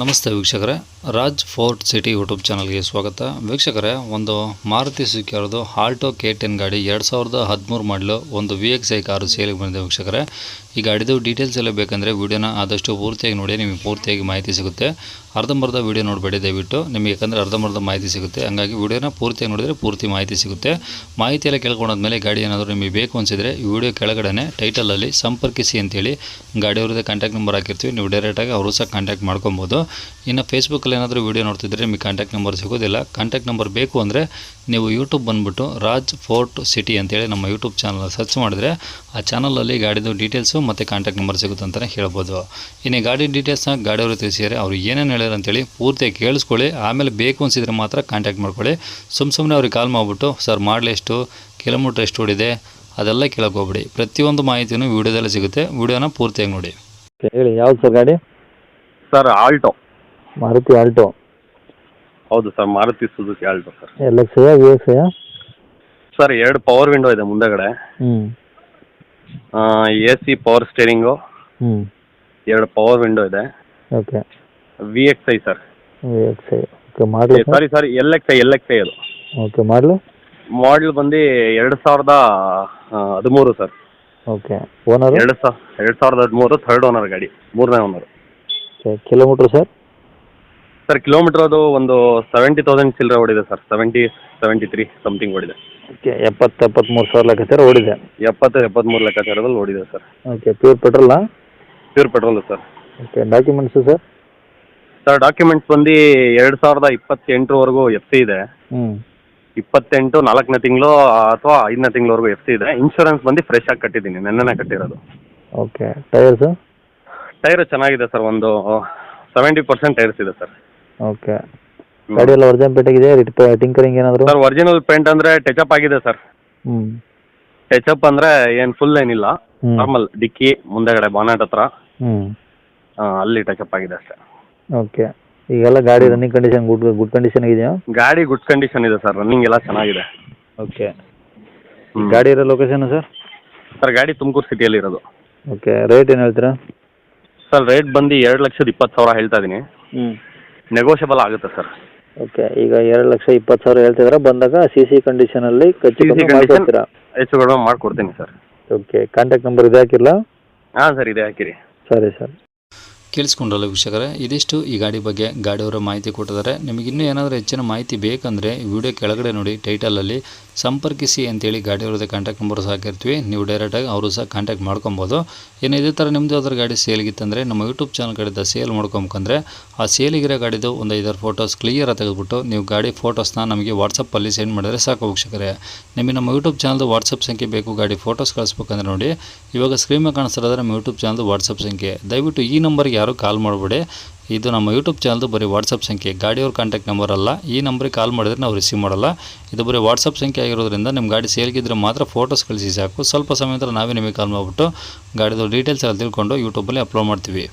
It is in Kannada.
ನಮಸ್ತೆ ವೀಕ್ಷಕರೇ, ರಾಜ್ ಫೋರ್ಟ್ ಸಿಟಿ ಯೂಟ್ಯೂಬ್ ಚಾನಲ್ಗೆ ಸ್ವಾಗತ. ವೀಕ್ಷಕರೇ, ಒಂದು ಮಾರುತಿ ಸುಜುಕಿ ಅವರದು ಆಲ್ಟೋ K10 ಗಾಡಿ 2013 ಮಾಡಲು ಒಂದು VXi ಕಾರು ಸೇಲಿಗೆ ಬಂದಿದೆ. ವೀಕ್ಷಕರೇ, ಈ ಗಾಡಿದು ಡೀಟೇಲ್ಸ್ ಎಲ್ಲ ಬೇಕಂದರೆ ವಿಡಿಯೋನ ಆದಷ್ಟು ಪೂರ್ತಿಯಾಗಿ ನೋಡಿ, ನಿಮಗೆ ಪೂರ್ತಿಯಾಗಿ ಮಾಹಿತಿ ಸಿಗುತ್ತೆ. ಅರ್ಧಂಬರ್ಧ ವಿಡಿಯೋ ನೋಡಬೇಡಿ ದಯವಿಟ್ಟು, ನಿಮಗೆ ಯಾಕಂದರೆ ಅರ್ಧಂಬರ್ಧ ಮಾಹಿತಿ ಸಿಗುತ್ತೆ. ಹಂಗಾಗಿ ವಿಡಿಯೋನ ಪೂರ್ತಿಯಾಗಿ ನೋಡಿದರೆ ಪೂರ್ತಿ ಮಾಹಿತಿ ಸಿಗುತ್ತೆ. ಮಾಹಿತಿ ಎಲ್ಲ ಕೇಳ್ಕೊಂಡಾದ್ಮೇಲೆ ಗಾಡಿ ಏನಾದರೂ ನಿಮಗೆ ಬೇಕು ಅನಿಸಿದರೆ ಈ ವಿಡಿಯೋ ಕೆಳಗಡೆ ಟೈಟಲಲ್ಲಿ ಸಂಪರ್ಕಿಸಿ ಅಂತೇಳಿ ಗಾಡಿಯವ್ರದ್ದೇ ಕಾಂಟ್ಯಾಕ್ಟ್ ನಂಬರ್ ಹಾಕಿರ್ತೀವಿ. ನೀವು ಡೈರೆಕ್ಟಾಗಿ ಅವರು ಸಹ ಕಾಂಟ್ಯಾಕ್ಟ್ ಮಾಡ್ಕೊಬೋದು. ಇನ್ನು ಫೇಸ್ಬುಕ್ಕಲ್ಲಿ ಏನಾದರೂ ವೀಡಿಯೋ ನೋಡ್ತಿದ್ರೆ ನಿಮಗೆ ಕಾಂಟ್ಯಾಕ್ಟ್ ನಂಬರ್ ಸಿಗೋದಿಲ್ಲ. ಕಾಂಟ್ಯಾಕ್ಟ್ ನಂಬರ್ ಬೇಕು ಅಂದರೆ ನೀವು ಯೂಟ್ಯೂಬ್ ಬಂದುಬಿಟ್ಟು ರಾಜ್ ಫೋರ್ಟ್ ಸಿಟಿ ಅಂತೇಳಿ ನಮ್ಮ ಯೂಟ್ಯೂಬ್ ಚಾನಲ್ ಸರ್ಚ್ ಮಾಡಿದ್ರೆ ಆ ಚಾನಲಲ್ಲಿ ಗಾಡಿದು ಡೀಟೇಲ್ಸು ಮತ್ತು ಕಾಂಟ್ಯಾಕ್ಟ್ ನಂಬರ್ ಸಿಗುತ್ತೆ ಅಂತಲೇ ಹೇಳ್ಬೋದು. ಇನ್ನು ಗಾಡಿ ಡೀಟೇಲ್ಸ್ನ ಗಾಡಿಯವರು ತಿಳಿಸಿದರೆ ಅವ್ರು ಏನೇನು ಹೇಳ್ಯಾರ ಅಂತೇಳಿ ಪೂರ್ತಿಯಾಗಿ ಕೇಳಿಸ್ಕೊಳ್ಳಿ. ಆಮೇಲೆ ಬೇಕು ಅನಿಸಿದರೆ ಮಾತ್ರ ಕಾಂಟ್ಯಾಕ್ಟ್ ಮಾಡ್ಕೊಳ್ಳಿ. ಸುಮ್ಮನೆ ಅವ್ರಿಗೆ ಕಾಲ್ ಮಾಡಿಬಿಟ್ಟು ಸರ್ ಮಾಡಲಿ ಎಷ್ಟು, ಕಿಲೋಮೀಟ್ರ್ ಎಷ್ಟು ಓಡಿದೆ ಅದೆಲ್ಲ ಕೇಳಕ್ಕೆ ಹೋಗ್ಬಿಡಿ. ಪ್ರತಿಯೊಂದು ಮಾಹಿತಿಯೂ ವೀಡಿಯೋದಲ್ಲೇ ಸಿಗುತ್ತೆ. ವೀಡಿಯೋನ ಪೂರ್ತಿಯಾಗಿ ನೋಡಿ. ಹೇಳಿ, ಯಾವ್ದು ಸರ್ ಗಾಡಿ? Sir Alto. ಮಾರುತಿ ಆಲ್ಟೋ. ಹೌದು sir, Maruti Suzuki Alto sir. LXi VXi? Sir 2 power window ಇದೆ ಮುಂದಗಡೆ. AC power steering, 2 power window ಇದೆ. Okay. VXi sir. VXi. Okay. Model sorry LXi ಅದು. ಓಕೆ. ಮಾಡಲು ಮಾಡಲ್ ಬಂದು 2013 sir. Okay. Owner? 2013 third owner ಗಾಡಿ, 3ನೇ owner. Okay. Kilometre sir? Sir kilometre ಅದು ಒಂದು 70,000 ಚಿಲ್ಲರೆ ಓಡಿದೆ ಸರ್. 73 ಸಮಥಿಂಗ್ ಓಡಿದೆ. ಓಕೆ. 73 ಸಾವಿರ ಲೆಕ್ಕಾಚಾರ ಓಡಿದೆ. 73 ಲೆಕ್ಕಾಚಾರದಲ್ಲಿ ಓಡಿದೆ ಸರ್. ಓಕೆ. ಪ್ಯೂರ್ ಪೆಟ್ರೋಲಾ? Pure petrol sir. Okay. Documents sir? Sir documents ಬಂದು 2028ವರೆಗೂ FC ಇದೆ. 28 4ನೇ ತಿಂಗಳು ಅಥವಾ 5ನೇ ತಿಂಗಳವರೆಗೂ FC ಇದೆ. ಇನ್ಶೂರೆನ್ಸ್ ಬಂದು ಫ್ರೆಶ್ ಆಗಿ ಕಟ್ಟಿದ್ದೀನಿ, ನೆನ್ನೆನೇ ಕಟ್ಟಿರೋದು. ಓಕೆ. ಟೈರ್ಸು? ಟೈರ್ ಚೆನ್ನಾಗಿದೆ ಸರ್, ಒಂದು 70% ಟೈರ್ಸ್ ಇದೆ ಸರ್. ಓಕೆ. ಗಾಡಿ ಎಲ್ಲ ಒರಿಜಿನಲ್ ಪೇಂಟ್ ಆಗಿದೆ? ಟಿಂಕರಿಂಗ್ ಏನಾದರೂ? ಸರ್ ಒರಿಜಿನಲ್ ಪೇಂಟ್ ಅಂದರೆ ಟಚಪ್ ಆಗಿದೆ ಸರ್. ಟಚಪ್ ಅಂದರೆ ಏನು ಫುಲ್ ಏನಿಲ್ಲ, ನಾರ್ಮಲ್ ಡಿಕ್ಕಿ ಮುಂದೆಗಡೆ ಬಾನೆಟ್ ಹತ್ರ ಅಲ್ಲಿ ಟಚಪ್ ಆಗಿದೆ ಅಷ್ಟೇ. ಓಕೆ. ಈಗೆಲ್ಲ ಗಾಡಿ ರನ್ನಿಂಗ್ ಕಂಡೀಷನ್ ಗುಡ್ ಕಂಡೀಷನ್ ಇದೆಯಾ? ಗಾಡಿ ಗುಡ್ ಕಂಡೀಷನ್ ಇದೆ ಸರ್, ರನ್ನಿಂಗ್ ಎಲ್ಲ ಚೆನ್ನಾಗಿದೆ. ಓಕೆ. ಗಾಡಿ ಇರೋ ಲೊಕೇಶನ್ ಸರ್? ಸರ್ ಗಾಡಿ ತುಮಕೂರು ಸಿಟಿಯಲ್ಲಿ ಇರೋದು. ಓಕೆ. ರೇಟ್ ಏನು ಹೇಳ್ತೀರಾ? ಸರ್ ರೇಟ್ ಬಂದು 2,20,000 ಹೇಳ್ತಾ ಇದ್ದೀನಿ. ನೆಗೋಷಿಯಬಲ್ ಆಗುತ್ತೆ ಸರ್. ಓಕೆ. ಈಗ 2,20,000 ಹೇಳ್ತಿದ್ರೆ ಬಂದಾಗ CC ಕಂಡೀಷನಲ್ಲಿ ಹೆಚ್ಚು ಕಡಿಮೆ ಮಾಡಿಕೊಡ್ತೀನಿ ಸರ್. ಓಕೆ. ಕಾಂಟ್ಯಾಕ್ಟ್ ನಂಬರ್ ಇದೆ ಹಾಕಿರಲಾ? ಹಾಂ ಸರ್, ಇದೆ ಹಾಕಿರಿ. ಸರಿ ಸರ್. ಕೇಳಿಸ್ಕೊಂಡ್ರಲ್ಲ ವೀಕ್ಷಕರೇ, ಇದಿಷ್ಟು ಈ ಗಾಡಿ ಬಗ್ಗೆ ಗಾಡಿಯವರ ಮಾಹಿತಿ ಕೊಟ್ಟಿದ್ದಾರೆ. ನಿಮಗೆ ಇನ್ನೂ ಏನಾದರೂ ಹೆಚ್ಚಿನ ಮಾಹಿತಿ ಬೇಕಂದರೆ ವಿಡಿಯೋ ಕೆಳಗಡೆ ನೋಡಿ ಟೈಟಲಲ್ಲಿ ಸಂಪರ್ಕಿಸಿ ಅಂತೇಳಿ ಗಾಡಿಯವ್ರದ್ದೇ ಕಾಂಟ್ಯಾಕ್ಟ್ ನಂಬರ್ ಹಾಕಿರ್ತೀವಿ. ನೀವು ಡೈರೆಕ್ಟಾಗಿ ಅವರು ಸಹ ಕಾಂಟ್ಯಾಕ್ಟ್ ಮಾಡ್ಕೊಬೋದು. ಇನ್ನು ಇದೇ ಥರ ನಿಮ್ಮದು ಯಾವ್ದಾದ್ರು ಗಾಡಿ ಸೇಲ್ಗಿತ್ತಂದರೆ ನಮ್ಮ ಯೂಟ್ಯೂಬ್ ಚಾನಲ್ ಕಡೆಯಿಂದ ಸೇಲ್ ಮಾಡ್ಕೊಬೇಕಂದ್ರೆ ಆ ಸೇಲಿಗಿರೋ ಗಾಡಿದು ಒಂದು 5 ಫೋಟೋಸ್ ಕ್ಲಿಯರಾಗಿ ತೆಗೆದುಬಿಟ್ಟು ನೀವು ಗಾಡಿ ಫೋಟೋಸ್ನ ನಮಗೆ ವಾಟ್ಸಪ್ಪಲ್ಲಿ ಸೆಂಡ್ ಮಾಡಿದ್ರೆ ಸಾಕು ವೀಕ್ಷಕರೇ. ನಿಮಗೆ ನಮ್ಮ ಯೂಟ್ಯೂಬ್ ಚಾನಲ್ದು ವಾಟ್ಸಪ್ ಸಂಖ್ಯೆ ಬೇಕು, ಗಾಡಿ ಫೋಟೋಸ್ ಕಳಿಸ್ಬೇಕಂದ್ರೆ ನೋಡಿ ಇವಾಗ ಸ್ಕ್ರೀನ್ ಮೇಲೆ ಕಾಣಿಸ್ತಿರೋದ್ರೆ ನಮ್ಮ ಯೂಟ್ಯೂಬ್ ಚಾನಲ್ದು ವಾಟ್ಸಪ್ ಸಂಖ್ಯೆ. ದಯವಿಟ್ಟು ಈ ನಂಬರ್ಗೆ ಯಾರು ಕಾಲ್ ಮಾಡಬೇಡಿ, ಇದು ನಮ್ಮ ಯೂಟ್ಯೂಬ್ ಚಾನಲ್ದು ಬರೀ ವಾಟ್ಸಪ್ ಸಂಖ್ಯೆ, ಗಾಡಿಯವ್ರ ಕಾಂಟ್ಯಾಕ್ಟ್ ನಂಬರ್ ಅಲ್ಲ. ಈ ನಂಬರಿಗೆ ಕಾಲ್ ಮಾಡಿದ್ರೆ ನಾವು ರಿಸೀವ್ ಮಾಡಲ್ಲ. ಇದು ಬರೀ ವಾಟ್ಸಪ್ ಸಂಖ್ಯೆ ಆಗಿರೋದ್ರಿಂದ ನಿಮ್ಮ ಗಾಡಿ ಸೇಲ್ಗಿದ್ರೆ ಮಾತ್ರ ಫೋಟೋಸ್ ಕಳಿಸಿ ಸಾಕು. ಸ್ವಲ್ಪ ಸಮಯ ನಂತರ ನಾವೇ ನಿಮಗೆ ಕಾಲ್ ಮಾಡಿಬಿಟ್ಟು ಗಾಡಿದು ಡೀಟೇಲ್ಸ್ ಎಲ್ಲ ತಿಳ್ಕೊಂಡು ಯೂಟ್ಯೂಬಲ್ಲಿ ಅಪ್ಲೋಡ್ ಮಾಡ್ತೀವಿ.